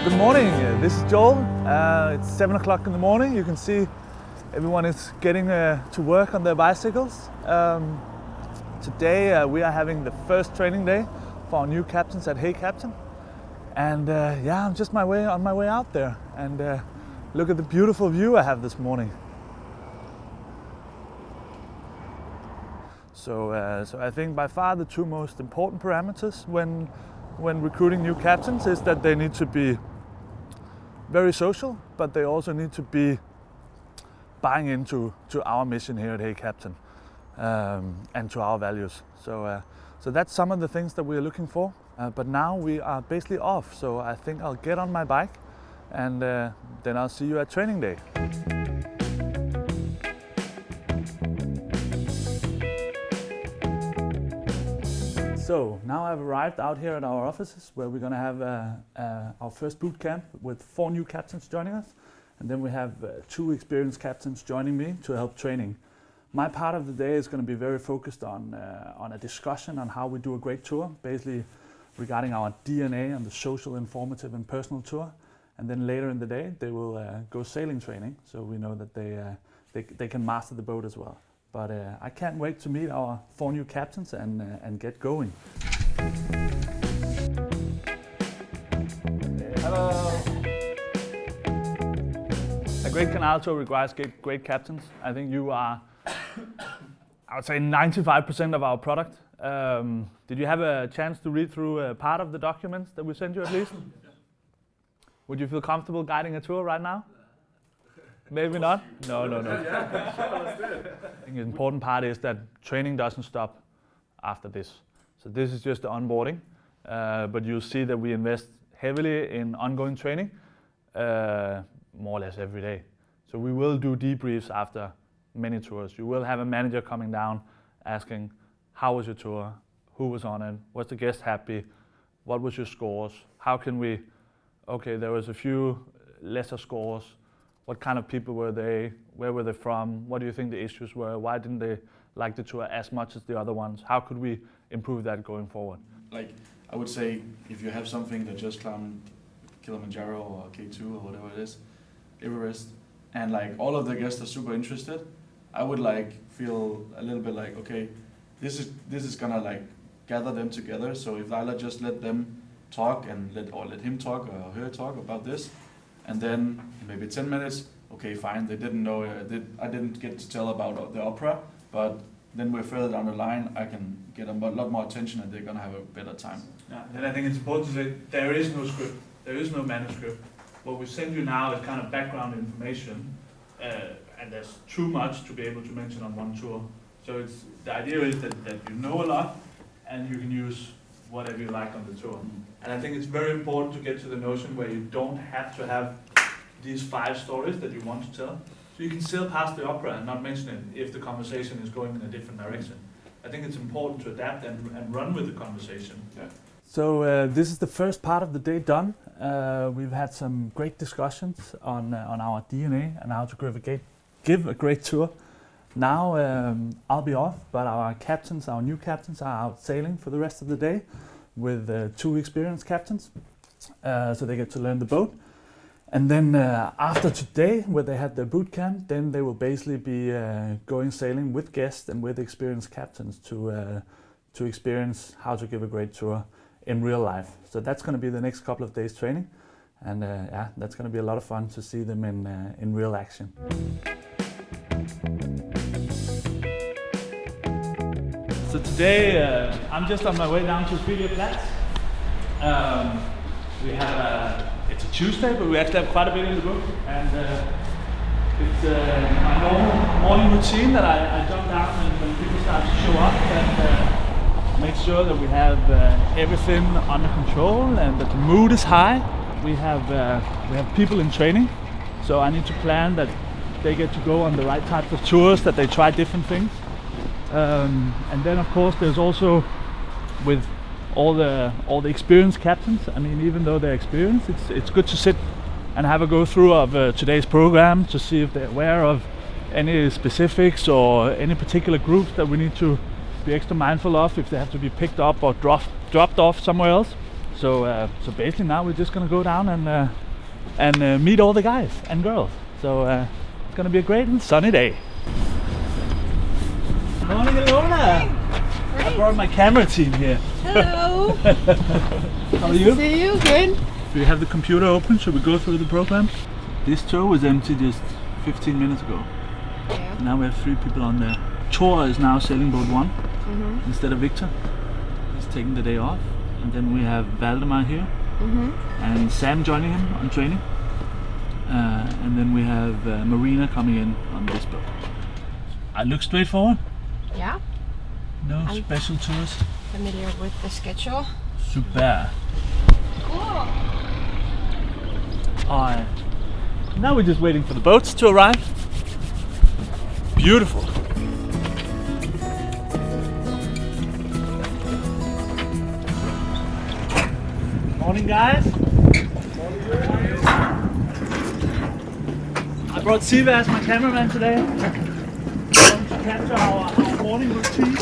Good morning, this is Joel. It's 7 o'clock in the morning. You can see everyone is getting to work on their bicycles. Today we are having the first training day for our new captains at Hey Captain. And I'm just on my way out there. And look at the beautiful view I have this morning. So I think by far the two most important parameters when recruiting new captains is that they need to be very social, but they also need to be buying into our mission here at Hey Captain and to our values. So that's some of the things that we are looking for. But now we are basically off, so I think I'll get on my bike and then I'll see you at training day. So now I've arrived out here at our offices where we're going to have our first boot camp with 4 new captains joining us, and then we have 2 experienced captains joining me to help training. My part of the day is going to be very focused on a discussion on how we do a great tour, basically regarding our DNA and the social, informative and personal tour. And then later in the day they will go sailing training, so we know that they can master the boat as well. But I can't wait to meet our 4 new captains and get going. Hello. A great canal tour requires great captains. I think you are, I would say, 95% of our product. Did you have a chance to read through a part of the documents that we sent you at least? Would you feel comfortable guiding a tour right now? Maybe not? No. I think the important part is that training doesn't stop after this. So this is just the onboarding, but you'll see that we invest heavily in ongoing training, more or less every day. So we will do debriefs after many tours. You will have a manager coming down asking, how was your tour? Who was on it? Was the guest happy? What was your scores? How can we, okay, there was a few lesser scores. What kind of people were they? Where were they from? What do you think the issues were? Why didn't they like the tour as much as the other ones? How could we improve that going forward? Like, I would say if you have something that just climbed Kilimanjaro or K2 or whatever it is, Everest, and like all of the guests are super interested, I would like feel a little bit like, okay, this is gonna like gather them together. So if I just let them talk and let him talk or her talk about this, and then maybe 10 minutes, okay, fine, they didn't know, I didn't get to tell about the opera, but then we're further down the line, I can get a lot more attention and they're gonna have a better time. Yeah, and I think it's important to say there is no script, there is no manuscript. What we send you now is kind of background information, and there's too much to be able to mention on one tour. So the idea is that you know a lot and you can use whatever you like on the tour. And I think it's very important to get to the notion where you don't have to have these 5 stories that you want to tell. So you can still pass the opera and not mention it if the conversation is going in a different direction. I think it's important to adapt and run with the conversation. Yeah. So this is the first part of the day done. We've had some great discussions on our DNA and how to give a great tour. Now I'll be off, but our new captains are out sailing for the rest of the day with 2 experienced captains, so they get to learn the boat. And then after today, where they had their boot camp, then they will basically be going sailing with guests and with experienced captains to experience how to give a great tour in real life. So that's going to be the next couple of days training, and that's going to be a lot of fun to see them in real action. So today I'm just on my way down to Platz. We have it's a Tuesday, but we actually have quite a bit in the book, and it's my normal morning routine that I jump down and when people start to show up and make sure that we have everything under control and that the mood is high. We have people in training, so I need to plan that they get to go on the right types of tours, that they try different things. And then of course there's also with all the experienced captains. I mean, even though they're experienced, it's good to sit and have a go through of today's program to see if they're aware of any specifics or any particular groups that we need to be extra mindful of if they have to be picked up or dropped off somewhere else. So basically now we're just gonna go down and meet all the guys and girls. So it's gonna be a great and sunny day. Morning, Ilona. I brought my camera team here. Hello. How are you? See you, good. Do you have the computer open? Should we go through the program? This tour was empty just 15 minutes ago. Yeah. Now we have 3 people on there. Tor is now sailing boat 1 instead of Victor. He's taking the day off. And then we have Valdemar here and Sam joining him on training. And then we have Marina coming in on this boat. I look straightforward. Yeah. No special tours. Familiar with the schedule. Super. Cool. Alright. Now we're just waiting for the boats to arrive. Beautiful. Morning, guys. I brought Siva as my cameraman today. Going to capture our morning routine.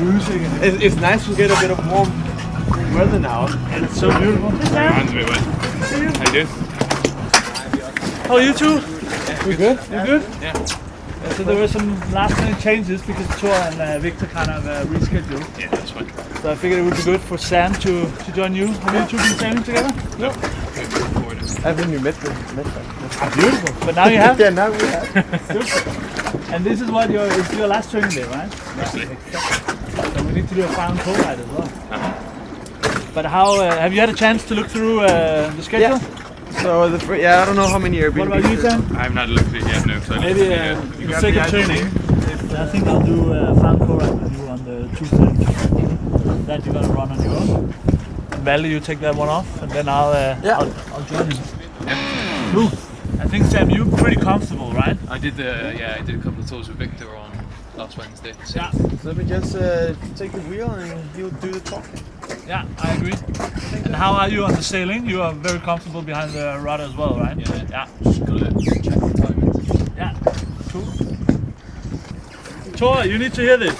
Music and It's nice to get a bit of warm weather now. and it's so beautiful. Hands a bit wet. How you doing? How are you two? We good? You good? Yeah. So there were some last minute changes because Tor and Victor kind of rescheduled. Yeah, that's fine. So I figured it would be good for Sam to join you. Have you two been sailing together? No. Haven't you met them? Beautiful. But now you have. Yeah, now we have. Super. And this is what it's your last training day, right? Mostly. So we need to do a final tour ride as well. But how have you had a chance to look through the schedule? Yeah. So I don't know how many Airbnbs. What about you, Sam? I have not looked at it yet, no. So Maybe for the sake of training, I think I'll do a final tour ride with you on the Tuesday. That you're gonna run on your own. And Valde, you take that one off, and then I'll join you. Yeah. Cool. I think Sam, you're pretty comfortable, right? I did a couple of tours with Victor on last Wednesday. So. Yeah. Let me just take the wheel and he'll do the talking. Yeah, I agree. And how are you on the sailing? You are very comfortable behind the rudder as well, right? Yeah. Yeah. Just gotta check the timing. Yeah. Cool. Tor, you need to hear this.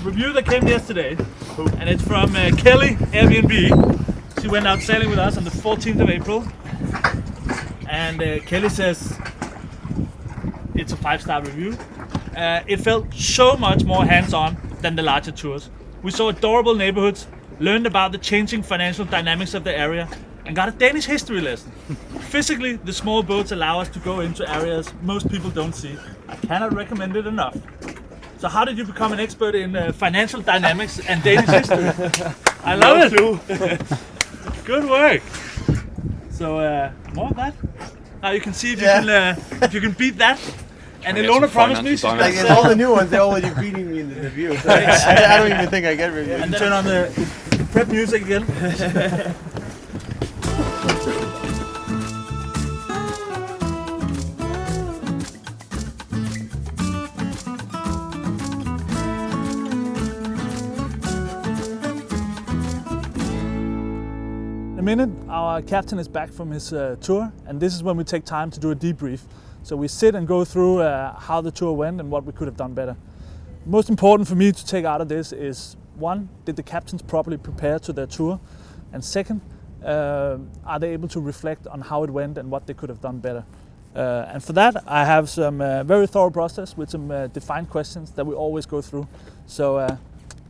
Review that came yesterday, and it's from Kelly Airbnb. She went out sailing with us on the 14th of April, and Kelly says it's a 5-star review. It felt so much more hands-on than the larger tours. We saw adorable neighborhoods, learned about the changing financial dynamics of the area, and got a Danish history lesson. Physically, the small boats allow us to go into areas most people don't see. I cannot recommend it enough. So how did you become an expert in financial dynamics and Danish history? I love it. Good work. So more of that. Now you can see if you can beat that. And Ilona promised me she's gonna Like all the new ones, they're already beating me in the review. So I don't even think I get reviews. and turn on the prep music again. In a minute, our captain is back from his tour, and this is when we take time to do a debrief. So we sit and go through how the tour went and what we could have done better. Most important for me to take out of this is, 1, did the captains properly prepare to their tour? And 2nd, are they able to reflect on how it went and what they could have done better? And for that, I have some very thorough process with some defined questions that we always go through. So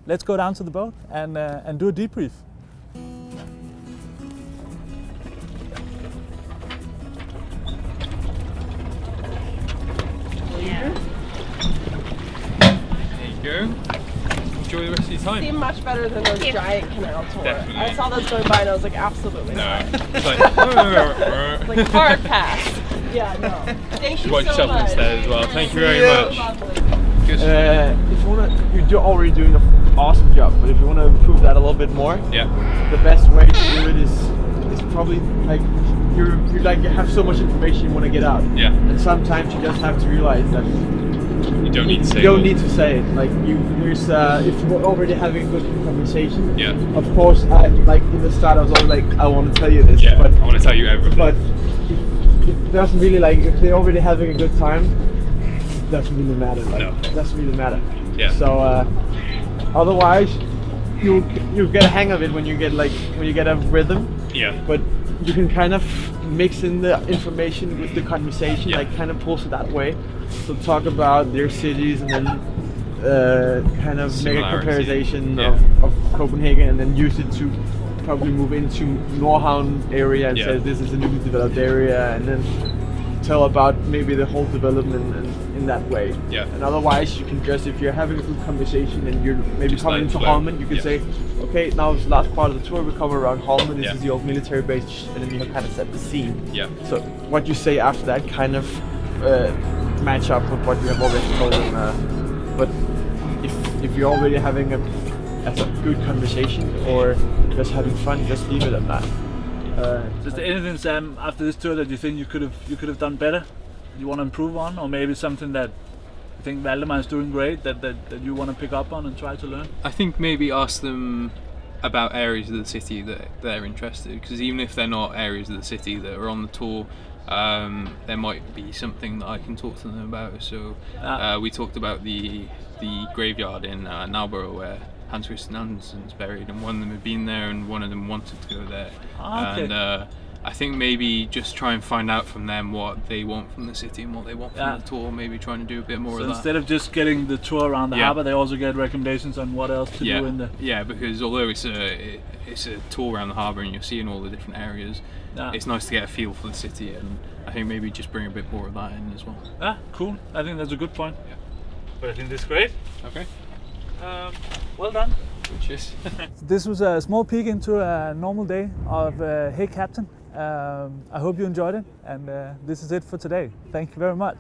let's go down to the boat and do a debrief. There you go. Enjoy the rest of your time. Seem much better than those giant canal tours. Definitely. I saw those going by and I was like, absolutely No. not. It's like, Like hard pass. Yeah, no. Thank you watch so yourself much. instead as well. Thank you very Yeah. much. Lovely. Good. You're already doing an awesome job, but if you want to improve that a little bit more, Yeah. the best way to do it is probably like you have so much information you want to get out, Yeah. and sometimes you just have to realize that You don't need to say you don't all. need to say it. Like if you're already having a good conversation, Yeah. of course, like in the start I was always like, I want to tell you this, Yeah. but I want to tell you everything. it doesn't really, like, if they're already having a good time, it doesn't really matter. Like, No. it doesn't really matter. Yeah. So Otherwise, you get a hang of it when you get a rhythm. Yeah. But you can kind of mix in the information with the conversation, Yeah. like kind of pulse it that way. So talk about their cities and then kind of make a Similarity. comparison Yeah. of Copenhagen and then use it to probably move into Nordhavn area and Yeah. say this is a newly developed area, and then tell about maybe the whole development and in that way. Yeah. And otherwise you can just, if you're having a good conversation and you're maybe Just coming let it into flow. Holmen, you can Yeah. say, okay, now it's the last part of the tour, we cover around Holmen, this Yeah. is the old military base, and then you have kind of set the scene. Yeah. So what you say after that kind of match up with what you have already told them. But if you're already having a good conversation or just having fun, just leave it at that. Is there anything, Sam, after this tour that you think you could have done better? You want to improve on, or maybe something that you think Valdemar is doing great that you want to pick up on and try to learn? I think maybe ask them about areas of the city that they're interested, because even if they're not areas of the city that are on the tour, there might be something that I can talk to them about. So we talked about the graveyard in Nowborough where Hans Christian Andersen's buried, and one of them had been there and one of them wanted to go there. Okay. And I think maybe just try and find out from them what they want from the city and what they want from the tour, maybe trying to do a bit more So of that. instead of just getting the tour around the harbour, they also get recommendations on what else to do in the... Yeah, because although it's a tour around the harbour and you're seeing all the different areas, it's nice to get a feel for the city, and I think maybe just bring a bit more of that in as well. Cool. I think that's a good point. Yeah. But I think that's great. Okay. Well done. Cheers. This was a small peek into a normal day of Hey Captain. I hope you enjoyed it, and this is it for today. Thank you very much.